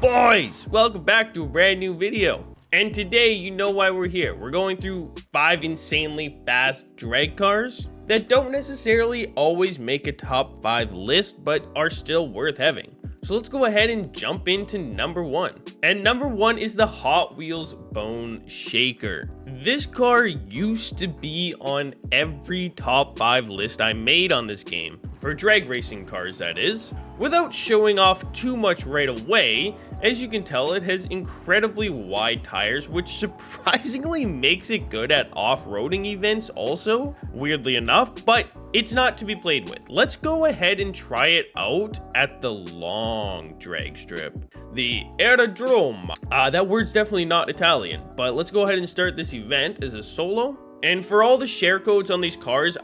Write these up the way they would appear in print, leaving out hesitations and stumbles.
Boys, welcome back to a brand new video. And today, you know why we're here. We're going through 5 insanely fast drag cars that don't necessarily always make a top 5 list, but are still worth having. So let's go ahead and jump into number 1. And number 1 is the Hot Wheels Bone Shaker. This car used to be on every top 5 list I made on this game. For drag racing cars, that is. Without showing off too much right away, as you can tell, it has incredibly wide tires, which surprisingly makes it good at off-roading events also, weirdly enough, but it's not to be played with. Let's go ahead and try it out at the long drag strip, the Aerodrome. That word's definitely not Italian, but let's go ahead and start this event as a solo. And for all the share codes on these cars,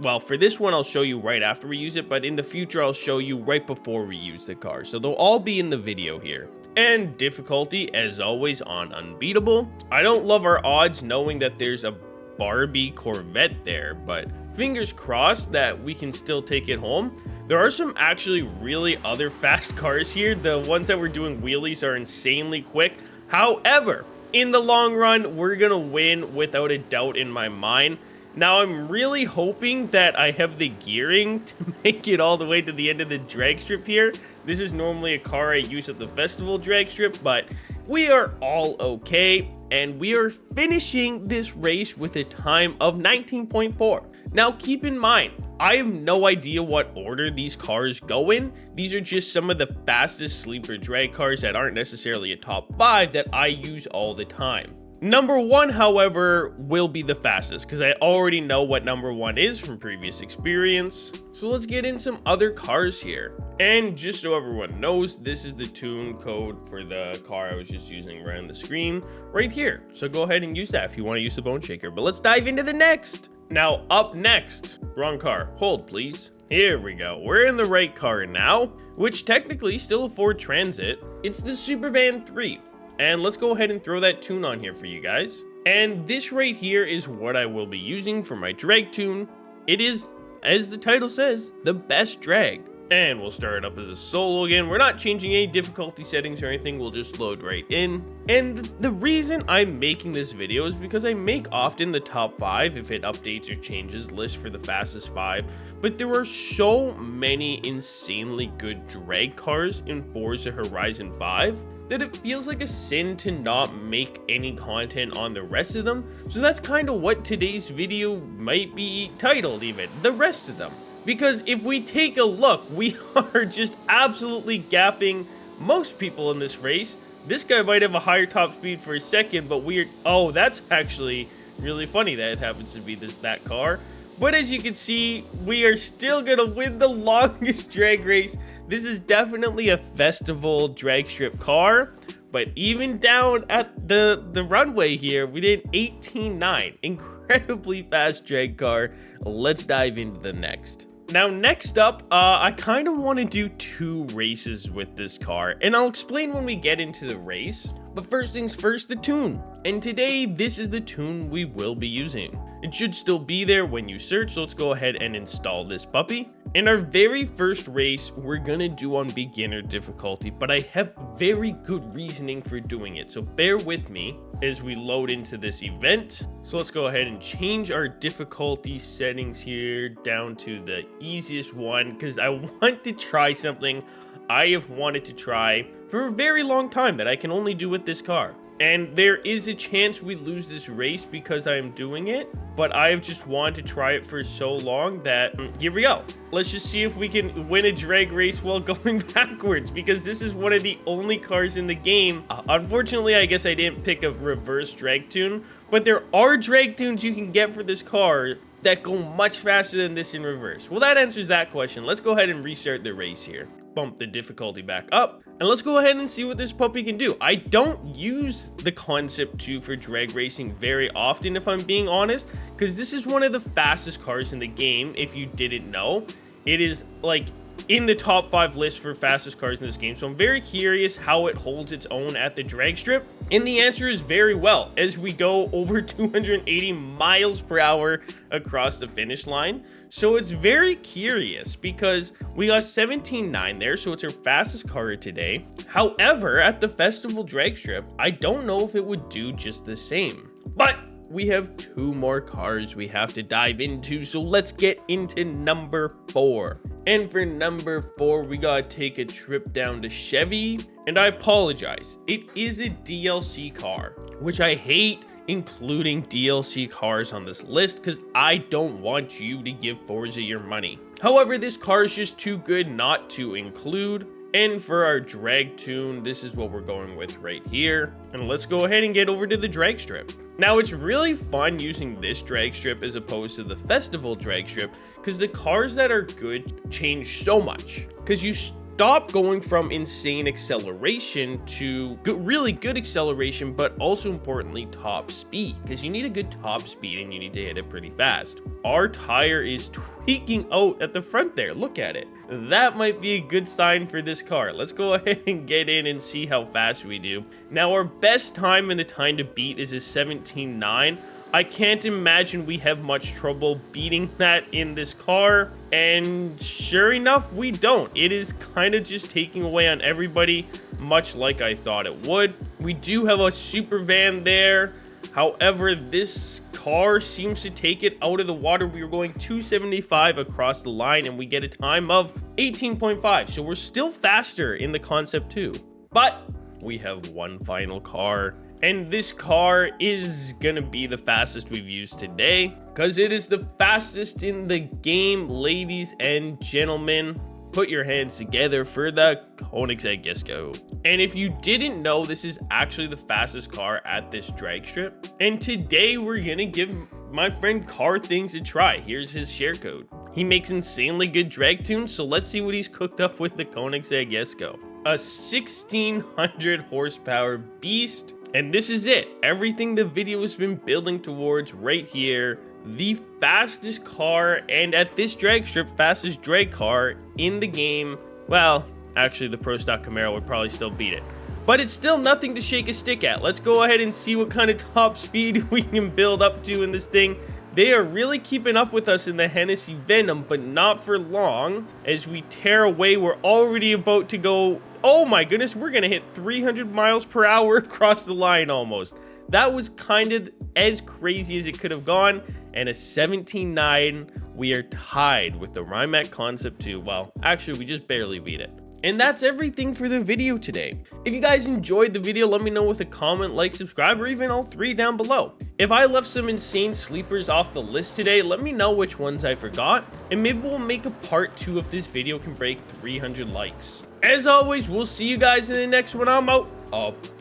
well, for this one, I'll show you right after we use it, but in the future, I'll show you right before we use the car. So they'll all be in the video here. And difficulty, as always, on Unbeatable. I don't love our odds knowing that there's a Barbie Corvette there, but fingers crossed that we can still take it home. There are some actually really other fast cars here. The ones that we're doing wheelies are insanely quick. However, in the long run, we're gonna win without a doubt in my mind. Now, I'm really hoping that I have the gearing to make it all the way to the end of the drag strip here. This is normally a car I use at the festival drag strip, but we are all okay. And we are finishing this race with a time of 19.4. Now, keep in mind, I have no idea what order these cars go in. These are just some of the fastest sleeper drag cars that aren't necessarily a top 5 that I use all the time. Number 1, however, will be the fastest because I already know what number 1 is from previous experience. So let's get in some other cars here. And just so everyone knows, this is the tune code for the car I was just using right on the screen right here. So go ahead and use that if you want to use the Bone Shaker. But let's dive into the next. Now, up next, wrong car, hold please. Here we go, we're in the right car now, which technically still a Ford Transit. It's the Supervan 3. And let's go ahead and throw that tune on here for you guys. And this right here is what I will be using for my drag tune. It is, as the title says, the best drag. And we'll start it up as a solo again. We're not changing any difficulty settings or anything. We'll just load right in. And the reason I'm making this video is because I make often the top 5 if it updates or changes list for the fastest 5. But there are so many insanely good drag cars in Forza Horizon 5 that it feels like a sin to not make any content on the rest of them. So that's kind of what today's video might be titled even, the rest of them. Because if we take a look, we are just absolutely gapping most people in this race. This guy might have a higher top speed for a second, but oh, that's actually really funny that it happens to be that car. But as you can see, we are still gonna win the longest drag race. This is definitely a festival drag strip car, but even down at the runway here, we did 18.9. Incredibly fast drag car. Let's dive into the next. Now, next up, I kind of want to do 2 races with this car, and I'll explain when we get into the race. But first things first, the tune. And today, this is the tune we will be using. It should still be there when you search, so let's go ahead and install this puppy. In our very first race, we're gonna do on beginner difficulty, but I have very good reasoning for doing it, so bear with me as we load into this event. So let's go ahead and change our difficulty settings here down to the easiest one, because I want to try something I have wanted to try for a very long time that I can only do with this car. And there is a chance we lose this race because I'm doing it, but I've just wanted to try it for so long that here we go. Let's just see if we can win a drag race while going backwards, because this is one of the only cars in the game. Unfortunately, I guess I didn't pick a reverse drag tune, but there are drag tunes you can get for this car that go much faster than this in reverse. Well, that answers that question. Let's go ahead and restart the race here. Bump the difficulty back up, and let's go ahead and see what this puppy can do. I don't use the Concept 2 for drag racing very often, if I'm being honest, because this is one of the fastest cars in the game, if you didn't know. It is like in the top 5 list for fastest cars in this game. So I'm very curious how it holds its own at the drag strip. And the answer is very well, as we go over 280 miles per hour across the finish line. So it's very curious because we got 17.9 there, so it's our fastest car today. However, at the festival drag strip, I don't know if it would do just the same. But we have 2 more cars we have to dive into, so let's get into number 4. And for number 4, we gotta take a trip down to Chevy. And I apologize, it is a DLC car, which I hate including DLC cars on this list because I don't want you to give Forza your money. However, this car is just too good not to include. And for our drag tune, this is what we're going with right here. And let's go ahead and get over to the drag strip. Now, it's really fun using this drag strip as opposed to the festival drag strip because the cars that are good change so much. Because you stop going from insane acceleration to really good acceleration, but also importantly, top speed. Because you need a good top speed and you need to hit it pretty fast. Our tire is tweaking out at the front there. Look at it. That might be a good sign for this car. Let's go ahead and get in and see how fast we do. Now, our best time in the time to beat is a 17.9. I can't imagine we have much trouble beating that in this car. And sure enough, we don't. It is kind of just taking away on everybody, much like I thought it would. We do have a Supervan there. However, this car seems to take it out of the water. We were going 275 across the line and we get a time of 18.5. So we're still faster in the Concept 2. But we have one final car. And this car is gonna be the fastest we've used today because it is the fastest in the game, ladies and gentlemen. Put your hands together for the Koenigsegg Jesko. And if you didn't know, this is actually the fastest car at this drag strip. And today we're gonna give my friend Car Things a try. Here's his share code. He makes insanely good drag tunes, so let's see what he's cooked up with the Koenigsegg Jesko. A 1600 horsepower beast. And this is it. Everything the video has been building towards right here. The fastest car, and at this drag strip, fastest drag car in the game. Well, actually the Pro Stock Camaro would probably still beat it. But it's still nothing to shake a stick at. Let's go ahead and see what kind of top speed we can build up to in this thing. They are really keeping up with us in the Hennessy Venom, but not for long. As we tear away, we're already about to go... Oh my goodness, we're going to hit 300 miles per hour across the line almost. That was kind of as crazy as it could have gone. And a 17.9, we are tied with the Rimac Concept 2. Well, actually, we just barely beat it. And that's everything for the video today. If you guys enjoyed the video, let me know with a comment, like, subscribe, or even all 3 down below. If I left some insane sleepers off the list today, let me know which ones I forgot, and maybe we'll make a part 2 if this video can break 300 likes. As always, we'll see you guys in the next one. I'm out.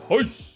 Peace.